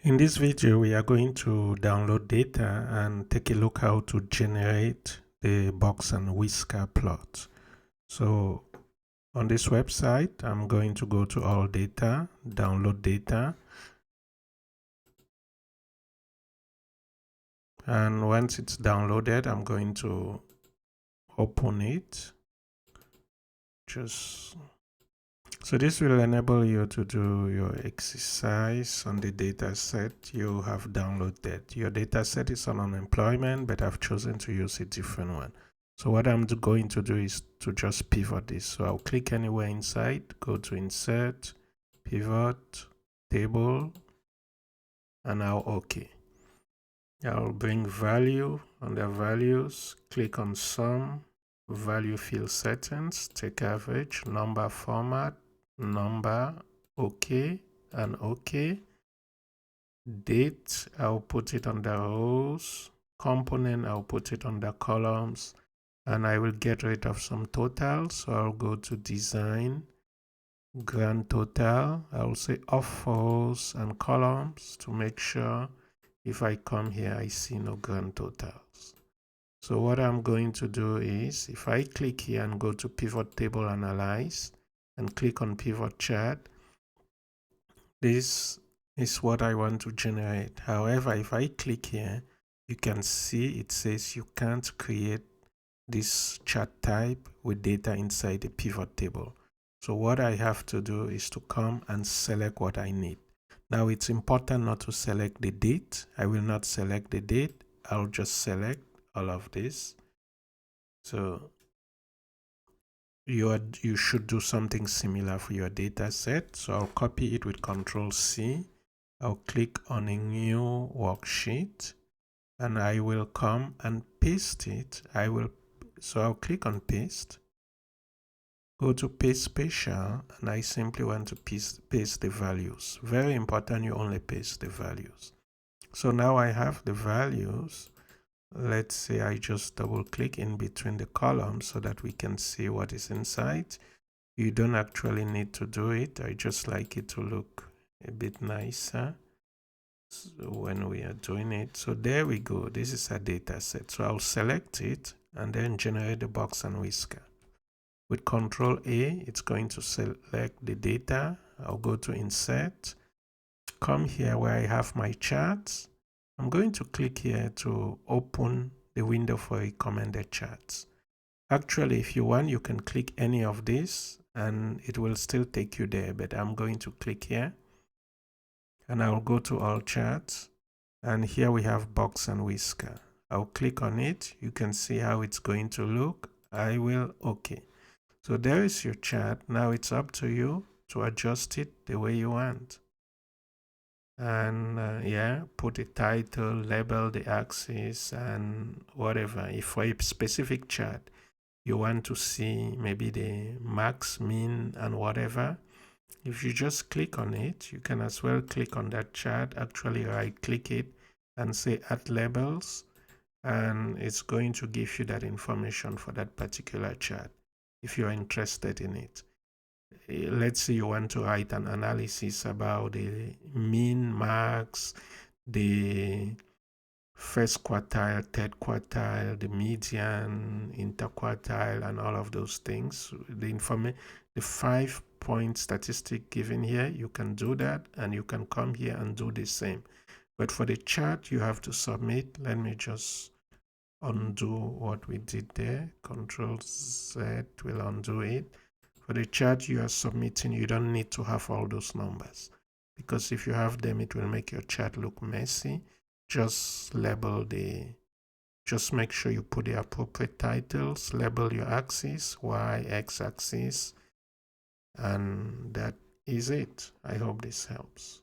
In this video, we are going to download data and take a look how to generate the box and whisker plot. So on this website, I'm going to go to all data, download data. And once it's downloaded, I'm going to open it. So this will enable you to do your exercise on the data set you have downloaded. Your data set is on unemployment, but I've chosen to use a different one. So what I'm going to do is to just pivot this. So I'll click anywhere inside, go to Insert, Pivot, Table, and now OK. I'll bring value. Under values, click on Sum, value field settings, take average, number format, number, OK, and OK. Date, I'll put it under rows. Component, I'll put it under columns. And I will get rid of some totals. So I'll go to Design, Grand Total. I'll say off rows and columns to make sure if I come here, I see no grand totals. So what I'm going to do is, if I click here and go to Pivot Table Analyze and click on Pivot Chart, this is what I want to generate. However, if I click here, you can see it says you can't create this chart type with data inside the pivot table. So what I have to do is to come and select what I need. Now it's important not to select the date. I will not select the date. I'll just select all of this. So you should do something similar for your data set. So I'll copy it with Control-C. I'll click on a new worksheet and I will come and paste it. So I'll click on paste. Go to paste special and I simply want to paste the values. Very important, you only paste the values. So now I have the values. Let's say I just double click in between the columns so that we can see what is inside. You don't actually need to do it. I just like it to look a bit nicer when we are doing it. So there we go. This is a data set. So I'll select it and then generate the box and whisker. With Control A, it's going to select the data. I'll go to Insert, come here where I have my charts. I'm going to click here to open the window for recommended charts. Actually, if you want, you can click any of these and it will still take you there, but I'm going to click here and I'll go to all charts and here we have box and whisker. I'll click on it. You can see how it's going to look. I will OK. So there is your chart. Now it's up to you to adjust it the way you want. And yeah, put a title, label the axis and whatever. If for a specific chart you want to see maybe the max, mean and whatever, if you just click on it, you can as well click on that chart, actually right click it and say add labels, and it's going to give you that information for that particular chart if you're interested in it. Let's say you want to write an analysis about the mean, max, the first quartile, third quartile, the median, interquartile, and all of those things. The 5-point statistic given here, you can do that, and you can come here and do the same. But for the chart, you have to submit. Let me just undo what we did there. Control Z will undo it. For the chart you are submitting, you don't need to have all those numbers, because if you have them, it will make your chart look messy. Just make sure you put the appropriate titles, label your axis, Y, X axis, and that is it. I hope this helps.